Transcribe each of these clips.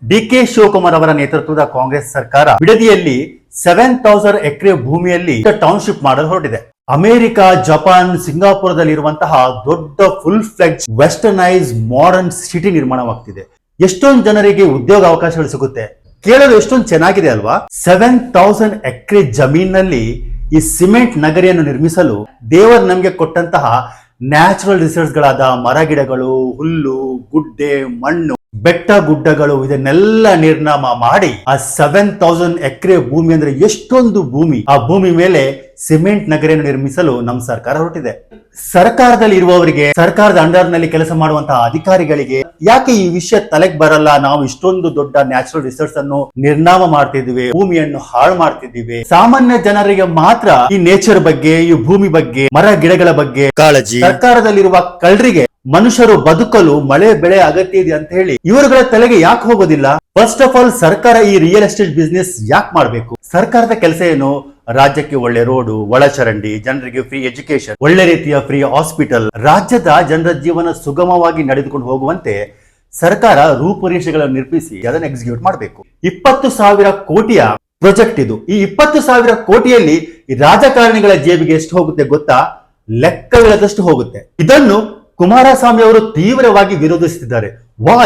DK Shivakumar ಅವರ ನೇತೃತ್ವದ ಕಾಂಗ್ರೆಸ್ ಸರ್ಕಾರ ಬಿಡದಿಯಲ್ಲಿ 7,000 ಎಕರೆ ಭೂಮಿಯಲ್ಲಿ ಟೌನ್ಶಿಪ್ ಮಾಡಲು ಹೊರಟಿದೆ. ಅಮೆರಿಕ, ಜಪಾನ್, ಸಿಂಗಾಪುರದಲ್ಲಿರುವಂತಹ ದೊಡ್ಡ full fledged westernise modern city ನಿರ್ಮಾಣವಾಗ್ತಿದೆ. ಎಷ್ಟೊಂದು ಜನರಿಗೆ ಉದ್ಯೋಗ ಅವಕಾಶಗಳು ಸಿಗುತ್ತೆ. ಕೇಳಲು ಎಷ್ಟೊಂದು ಚೆನ್ನಾಗಿದೆ ಅಲ್ವಾ? 7,000 ಎಕರೆ ಜಮೀನಲ್ಲಿ ಈ ಸಿಮೆಂಟ್ ನಗರಿಯನ್ನು ನಿರ್ಮಿಸಲು ದೇವರು ನಮಗೆ ಕೊಟ್ಟಂತಹ ನ್ಯಾಚುರಲ್ ರಿಸೋರ್ಸ್ ಗಳಾದ ಮರ ಗಿಡಗಳು, ಹುಲ್ಲು, ಗುಡ್ಡೆ, ಮಣ್ಣು, ಬೆಟ್ಟ ಗುಡ್ಡಗಳು ಇದನ್ನೆಲ್ಲ ನಿರ್ನಾಮ ಮಾಡಿ ಆ 7,000 ಎಕರೆ ಭೂಮಿ ಅಂದ್ರೆ ಎಷ್ಟೊಂದು ಭೂಮಿ, ಆ ಭೂಮಿ ಮೇಲೆ ಸಿಮೆಂಟ್ ನಗರಿಯನ್ನು ನಿರ್ಮಿಸಲು ನಮ್ಮ ಸರ್ಕಾರ ಹೊರಟಿದೆ. ಸರ್ಕಾರದಲ್ಲಿ ಇರುವವರಿಗೆ, ಸರ್ಕಾರದ ಅಂಡರ್ ನಲ್ಲಿ ಕೆಲಸ ಮಾಡುವಂತಹ ಅಧಿಕಾರಿಗಳಿಗೆ ಯಾಕೆ ಈ ವಿಷಯ ತಲೆಗೆ ಬರಲ್ಲ? ನಾವು ಇಷ್ಟೊಂದು ದೊಡ್ಡ ನ್ಯಾಚುರಲ್ ರಿಸೋರ್ಸ್ ಅನ್ನು ನಿರ್ನಾಮ ಮಾಡ್ತಿದ್ವಿ, ಭೂಮಿಯನ್ನು ಹಾಳು ಮಾಡ್ತಿದ್ದೀವಿ. ಸಾಮಾನ್ಯ ಜನರಿಗೆ ಮಾತ್ರ ಈ ನೇಚರ್ ಬಗ್ಗೆ, ಈ ಭೂಮಿ ಬಗ್ಗೆ, ಮರ ಗಿಡಗಳ ಬಗ್ಗೆ ಕಾಳಜಿ. ಸರ್ಕಾರದಲ್ಲಿರುವ ಕಳ್ಳರಿಗೆ ಮನುಷ್ಯರು ಬದುಕಲು ಮಳೆ ಬೆಳೆ ಅಗತ್ಯ ಇದೆ ಅಂತ ಹೇಳಿ ಇವರುಗಳ ತಲೆಗೆ ಯಾಕೆ ಹೋಗೋದಿಲ್ಲ? ಫಸ್ಟ್ ಆಫ್ ಆಲ್ ಸರ್ಕಾರ ಈ ರಿಯಲ್ ಎಸ್ಟೇಟ್ ಬಿಸ್ನೆಸ್ ಯಾಕೆ ಮಾಡಬೇಕು? ಸರ್ಕಾರದ ಕೆಲಸ ಏನು? ರಾಜ್ಯಕ್ಕೆ ಒಳ್ಳೆ ರೋಡು, ಒಳಚರಂಡಿ, ಜನರಿಗೆ ಫ್ರೀ ಎಜುಕೇಶನ್, ಒಳ್ಳೆ ರೀತಿಯ ಫ್ರೀ ಹಾಸ್ಪಿಟಲ್, ರಾಜ್ಯದ ಜನರ ಜೀವನ ಸುಗಮವಾಗಿ ನಡೆದುಕೊಂಡು ಹೋಗುವಂತೆ ಸರ್ಕಾರ ರೂಪುರೇಷೆಗಳನ್ನು ನಿರ್ಮಿಸಿ ಅದನ್ನು ಎಕ್ಸಿಕ್ಯೂಟ್ ಮಾಡಬೇಕು. 20,000 ಕೋಟಿಯ ಪ್ರಾಜೆಕ್ಟ್ ಇದು. ಈ 20,000 ಕೋಟಿಯಲ್ಲಿ ರಾಜಕಾರಣಿಗಳ ಜೇಬಿಗೆ ಎಷ್ಟು ಹೋಗುತ್ತೆ ಗೊತ್ತಾ? ಲೆಕ್ಕವಿಲ್ಲದಷ್ಟು ಹೋಗುತ್ತೆ. ಇದನ್ನು ಕುಮಾರಸ್ವಾಮಿ ಅವರು ತೀವ್ರವಾಗಿ ವಿರೋಧಿಸುತ್ತಿದ್ದಾರೆ.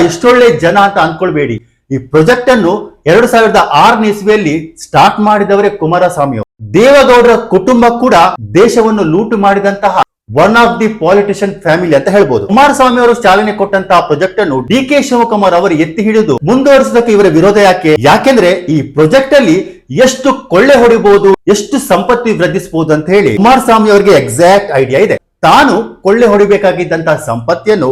ಎಷ್ಟೊಳ್ಳೆ ಜನ ಅಂತ ಅನ್ಕೊಳ್ಬೇಡಿ. ಈ ಪ್ರಾಜೆಕ್ಟ್ ಅನ್ನು 2006 ಇಸ್ವಿಯಲ್ಲಿ ಸ್ಟಾರ್ಟ್ ಮಾಡಿದವರೇ ಕುಮಾರಸ್ವಾಮಿ ಅವರು. ದೇವೇಗೌಡರ ಕುಟುಂಬ ಕೂಡ ದೇಶವನ್ನು ಲೂಟು ಮಾಡಿದಂತಹ one of the politician family ಅಂತ ಹೇಳ್ಬೋದು. ಕುಮಾರಸ್ವಾಮಿ ಅವರು ಚಾಲನೆ ಕೊಟ್ಟಂತಹ ಪ್ರಾಜೆಕ್ಟ್ ಅನ್ನು ಡಿಕೆ ಶಿವಕುಮಾರ್ ಅವರು ಎತ್ತಿ ಹಿಡಿದು ಮುಂದುವರಿಸೋದಕ್ಕೆ ಇವರ ವಿರೋಧ ಯಾಕೆ? ಯಾಕೆಂದ್ರೆ ಈ ಪ್ರಾಜೆಕ್ಟ್ ಅಲ್ಲಿ ಎಷ್ಟು ಕೊಳ್ಳೆ ಹೊಡಿಬಹುದು, ಎಷ್ಟು ಸಂಪತ್ತಿ ವೃದ್ಧಿಸಬಹುದು ಅಂತ ಹೇಳಿ ಕುಮಾರಸ್ವಾಮಿ ಅವರಿಗೆ ಎಕ್ಸಾಕ್ಟ್ ಐಡಿಯಾ ಇದೆ. ತಾನು ಕೊಳ್ಳೆ ಹೊಡಿಬೇಕಾಗಿದ್ದಂತಹ ಸಂಪತ್ತಿಯನ್ನು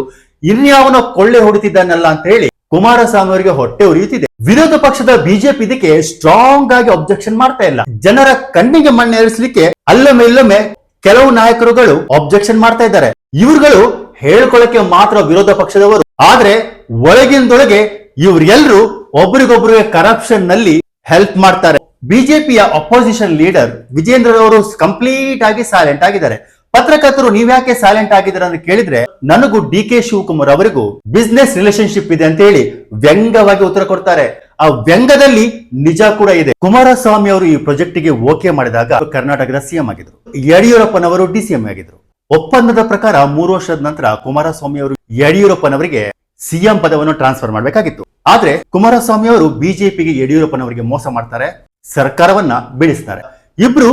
ಇನ್ಯಾವನೋ ಕೊಳ್ಳೆ ಹೊಡಿತಿದ್ದಾನಲ್ಲ ಅಂತ ಹೇಳಿ ಕುಮಾರಸ್ವಾಮಿ ಅವರಿಗೆ ಹೊಟ್ಟೆ ಉರಿಯುತ್ತಿದೆ. ವಿರೋಧ ಪಕ್ಷದ ಬಿಜೆಪಿ ಇದಕ್ಕೆ ಸ್ಟ್ರಾಂಗ್ ಆಗಿ ಅಬ್ಜೆಕ್ಷನ್ ಮಾಡ್ತಾ ಇಲ್ಲ. ಜನರ ಕಣ್ಣಿಗೆ ಮಣ್ಣೇರಿಸಲಿಕ್ಕೆ ಅಲ್ಲೊಮ್ಮೆ ಇಲ್ಲೊಮ್ಮೆ ಕೆಲವು ನಾಯಕರುಗಳು ಅಬ್ಜೆಕ್ಷನ್ ಮಾಡ್ತಾ ಇದ್ದಾರೆ. ಇವ್ರುಗಳು ಹೇಳ್ಕೊಳ್ಳಕ್ಕೆ ಮಾತ್ರ ವಿರೋಧ ಪಕ್ಷದವರು, ಆದ್ರೆ ಒಳಗಿಂದೊಳಗೆ ಇವ್ರೆಲ್ಲರೂ ಒಬ್ರಿಗೊಬ್ರಿಗೆ ಕರಪ್ಷನ್ ನಲ್ಲಿ ಹೆಲ್ಪ್ ಮಾಡ್ತಾರೆ. ಬಿಜೆಪಿಯ ಅಪೋಸಿಷನ್ ಲೀಡರ್ ವಿಜೇಂದ್ರ ಅವರು ಕಂಪ್ಲೀಟ್ ಆಗಿ ಸೈಲೆಂಟ್ ಆಗಿದ್ದಾರೆ. ಪತ್ರಕರ್ತರು ನೀವ್ಯಾಕೆ ಸೈಲೆಂಟ್ ಆಗಿದ್ದಾರೆ ಅಂತ ಕೇಳಿದ್ರೆ, ನನಗೂ ಡಿ ಕೆ ಶಿವಕುಮಾರ್ ಅವರಿಗೂ ಬಿಸ್ನೆಸ್ ರಿಲೇಶನ್ಶಿಪ್ ಇದೆ ಅಂತ ಹೇಳಿ ವ್ಯಂಗ್ಯವಾಗಿ ಉತ್ತರ ಕೊಡ್ತಾರೆ. ಆ ವ್ಯಂಗ್ಯದಲ್ಲಿ ನಿಜ ಕೂಡ ಇದೆ. ಕುಮಾರಸ್ವಾಮಿ ಅವರು ಈ ಪ್ರಾಜೆಕ್ಟ್ ಗೆ ಓಕೆ ಮಾಡಿದಾಗ ಕರ್ನಾಟಕದ ಸಿಎಂ ಆಗಿದ್ರು, ಯಡಿಯೂರಪ್ಪನವರು ಡಿಸಿಎಂ ಆಗಿದ್ರು. ಒಪ್ಪಂದದ ಪ್ರಕಾರ 3 ವರ್ಷದ ನಂತರ ಕುಮಾರಸ್ವಾಮಿ ಅವರು ಯಡಿಯೂರಪ್ಪನವರಿಗೆ ಸಿಎಂ ಪದವನ್ನು ಟ್ರಾನ್ಸ್ಫರ್ ಮಾಡಬೇಕಾಗಿತ್ತು. ಆದ್ರೆ ಕುಮಾರಸ್ವಾಮಿ ಅವರು ಬಿಜೆಪಿಗೆ ಯಡಿಯೂರಪ್ಪನವರಿಗೆ ಮೋಸ ಮಾಡ್ತಾರೆ, ಸರ್ಕಾರವನ್ನ ಬೀಳಿಸ್ತಾರೆ. ಇಬ್ರು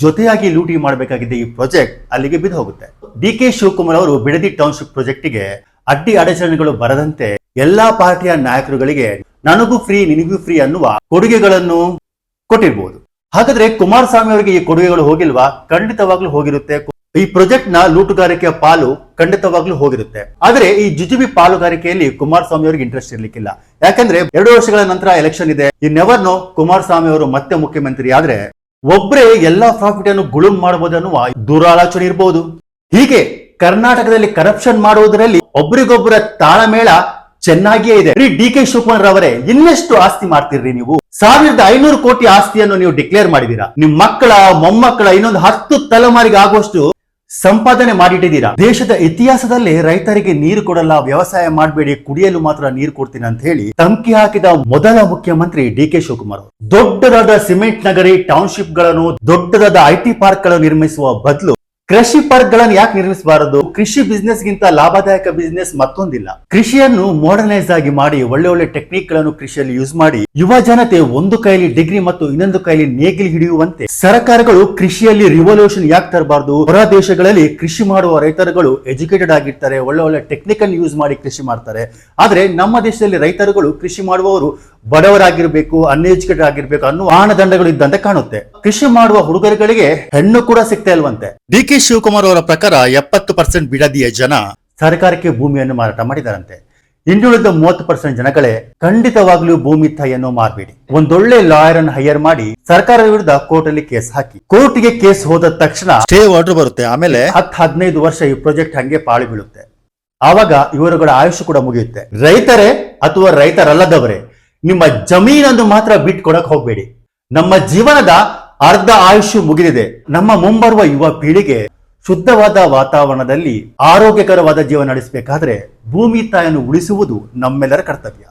ಜೊತೆಯಾಗಿ ಲೂಟಿ ಮಾಡಬೇಕಾಗಿದ್ದ ಈ ಪ್ರಾಜೆಕ್ಟ್ ಅಲ್ಲಿಗೆ ಬಿದ್ದು ಹೋಗುತ್ತೆ. ಡಿ ಕೆ ಶಿವಕುಮಾರ್ ಅವರು ಬಿಡದಿ ಟೌನ್ಶಿಪ್ ಪ್ರಾಜೆಕ್ಟ್ ಗೆ ಅಡ್ಡಿ ಅಡಚಣೆಗಳು ಬರದಂತೆ ಎಲ್ಲಾ ಪಾರ್ಟಿಯ ನಾಯಕರುಗಳಿಗೆ ನನಗೂ ಫ್ರೀ ನಿನಗೂ ಫ್ರೀ ಅನ್ನುವ ಕೊಡುಗೆಗಳನ್ನು ಕೊಟ್ಟಿರ್ಬೋದು. ಹಾಗಾದ್ರೆ ಕುಮಾರಸ್ವಾಮಿ ಅವರಿಗೆ ಈ ಕೊಡುಗೆಗಳು ಹೋಗಿಲ್ವಾ? ಖಂಡಿತವಾಗ್ಲೂ ಹೋಗಿರುತ್ತೆ. ಈ ಪ್ರಾಜೆಕ್ಟ್ ನ ಲೂಟುಗಾರಿಕೆಯ ಪಾಲು ಖಂಡಿತವಾಗ್ಲೂ ಹೋಗಿರುತ್ತೆ. ಆದ್ರೆ ಈ ಜುಜುಬಿ ಪಾಲುಗಾರಿಕೆಯಲ್ಲಿ ಕುಮಾರಸ್ವಾಮಿ ಅವರಿಗೆ ಇಂಟ್ರೆಸ್ಟ್ ಇರ್ಲಿಕ್ಕಿಲ್ಲ. ಯಾಕಂದ್ರೆ 2 ವರ್ಷಗಳ ನಂತರ ಎಲೆಕ್ಷನ್ ಇದೆ. ಈ ನೆವರ್ ನೋ, ಕುಮಾರಸ್ವಾಮಿ ಅವರು ಮತ್ತೆ ಮುಖ್ಯಮಂತ್ರಿ ಆದ್ರೆ ಒಬ್ಬರೇ ಎಲ್ಲಾ ಪ್ರಾಫಿಟ್ ಅನ್ನು ಗುಳುಂ ಮಾಡಬಹುದು ಅನ್ನುವ ದುರಾಲೋಚನೆ ಇರಬಹುದು. ಹೀಗೆ ಕರ್ನಾಟಕದಲ್ಲಿ ಕರಪ್ಷನ್ ಮಾಡುವುದರಲ್ಲಿ ಒಬ್ರಿಗೊಬ್ಬರ ತಾಳಮೇಳ ಚೆನ್ನಾಗಿಯೇ ಇದೆ. ಡಿ ಕೆ ಶಿವಕುಮಾರ್ ಅವರೇ, ಇನ್ನೆಷ್ಟು ಆಸ್ತಿ ಮಾಡ್ತಿರ್ರಿ ನೀವು? 1,500 ಕೋಟಿ ಆಸ್ತಿಯನ್ನು ನೀವು ಡಿಕ್ಲೇರ್ ಮಾಡಿದೀರಾ. ನಿಮ್ ಮಕ್ಕಳ ಮೊಮ್ಮಕ್ಕಳ ಇನ್ನೊಂದು 10 ತಲೆಮಾರಿಗೆ ಆಗುವಷ್ಟು ಸಂಪಾದನೆ ಮಾಡಿಟ್ಟಿದ್ದೀರಾ. ದೇಶದ ಇತಿಹಾಸದಲ್ಲೇ ರೈತರಿಗೆ ನೀರು ಕೊಡಲ್ಲ, ವ್ಯವಸಾಯ ಮಾಡಬೇಡಿ, ಕುಡಿಯಲು ಮಾತ್ರ ನೀರು ಕೊಡ್ತೀನಿ ಅಂತ ಹೇಳಿ ಧಮಕಿ ಹಾಕಿದ ಮೊದಲ ಮುಖ್ಯಮಂತ್ರಿ ಡಿ ಕೆ ಶಿವಕುಮಾರ್. ದೊಡ್ಡದಾದ ಸಿಮೆಂಟ್ ನಗರಿ ಟೌನ್ಶಿಪ್ ಗಳನ್ನು, ದೊಡ್ಡದಾದ ಐಟಿ ಪಾರ್ಕ್ ಗಳನ್ನು ನಿರ್ಮಿಸುವ ಬದಲು ಕೃಷಿ ಪಾರ್ಕ್ ಗಳನ್ನು ಯಾಕೆ ನಿರ್ಮಿಸಬಾರದು? ಕೃಷಿ ಬಿಸ್ನೆಸ್ ಗಿಂತ ಲಾಭದಾಯಕ ಬಿಸ್ನೆಸ್ ಮತ್ತೊಂದಿಲ್ಲ. ಕೃಷಿಯನ್ನು ಮಾಡರ್ನೈಸ್ ಆಗಿ ಮಾಡಿ, ಒಳ್ಳೆ ಒಳ್ಳೆ ಟೆಕ್ನಿಕ್ ಗಳನ್ನು ಕೃಷಿಯಲ್ಲಿ ಯೂಸ್ ಮಾಡಿ ಯುವ ಜನತೆ ಒಂದು ಕೈಲಿ ಡಿಗ್ರಿ ಮತ್ತು ಇನ್ನೊಂದು ಕೈಲಿ ನೇಗಿಲು ಹಿಡಿಯುವಂತೆ ಸರ್ಕಾರಗಳು ಕೃಷಿಯಲ್ಲಿ ರಿವಲ್ಯೂಷನ್ ಯಾಕೆ ತರಬಾರದು? ಹೊರ ದೇಶಗಳಲ್ಲಿ ಕೃಷಿ ಮಾಡುವ ರೈತರುಗಳು ಎಜುಕೇಟೆಡ್ ಆಗಿರ್ತಾರೆ, ಒಳ್ಳೆ ಒಳ್ಳೆ ಟೆಕ್ನಿಕಲ್ ಯೂಸ್ ಮಾಡಿ ಕೃಷಿ ಮಾಡ್ತಾರೆ. ಆದ್ರೆ ನಮ್ಮ ದೇಶದಲ್ಲಿ ರೈತರುಗಳು, ಕೃಷಿ ಮಾಡುವವರು ಬಡವರಾಗಿರ್ಬೇಕು, ಅನ್ಎಜುಕೇಟೆಡ್ ಆಗಿರ್ಬೇಕು ಅನ್ನುವ ಮಾನದಂಡಗಳು ಇದ್ದಂತೆ ಕಾಣುತ್ತೆ. ಕೃಷಿ ಮಾಡುವ ಹುಡುಗರುಗಳಿಗೆ ಹೆಣ್ಣು ಕೂಡ ಸಿಗ್ತಾ ಇಲ್ವಂತೆ. ಡಿ ಕೆ ಶಿವಕುಮಾರ್ ಅವರ ಪ್ರಕಾರ 70% ಬಿಡದಿಯ ಜನ ಸರ್ಕಾರಕ್ಕೆ ಭೂಮಿಯನ್ನು ಮಾರಾಟ ಮಾಡಿದಾರಂತೆ. ಇನ್ನುಳಿದ 30% ಜನಗಳೇ ಖಂಡಿತವಾಗ್ಲೂ ಭೂಮಿ ತಾಯಿಯನ್ನು ಮಾರಬೇಡಿ, ಒಂದೊಳ್ಳೆ ಲಾಯರ್ ಅನ್ನು ಹೈಯರ್ ಮಾಡಿ ಸರ್ಕಾರದ ವಿರುದ್ಧ ಕೋರ್ಟ್ ಅಲ್ಲಿ ಕೇಸ್ ಹಾಕಿ. ಕೋರ್ಟ್ಗೆ ಕೇಸ್ ಹೋದ ತಕ್ಷಣ ಸ್ಟೇ ಆರ್ಡರ್ ಬರುತ್ತೆ. ಆಮೇಲೆ 10-15 ವರ್ಷ ಈ ಪ್ರಾಜೆಕ್ಟ್ ಹಂಗೆ ಪಾಳು ಬೀಳುತ್ತೆ. ಆವಾಗ ಇವರುಗಳ ಆಯುಷ್ ಕೂಡ ಮುಗಿಯುತ್ತೆ. ರೈತರೇ ಅಥವಾ ರೈತರಲ್ಲದವರೇ, ನಿಮ್ಮ ಜಮೀನನ್ನು ಮಾತ್ರ ಬಿಟ್ಕೊಡಕ್ ಹೋಗ್ಬೇಡಿ. ನಮ್ಮ ಜೀವನದ ಅರ್ಧ ಆಯುಷ್ ಮುಗಿದಿದೆ. ನಮ್ಮ ಮುಂಬರುವ ಯುವ ಪೀಳಿಗೆ ಶುದ್ಧವಾದ ವಾತಾವರಣದಲ್ಲಿ ಆರೋಗ್ಯಕರವಾದ ಜೀವನ ನಡೆಸಬೇಕಾದ್ರೆ ಭೂಮಿ ತಾಯಿಯನ್ನು ಉಳಿಸುವುದು ನಮ್ಮೆಲ್ಲರ ಕರ್ತವ್ಯ.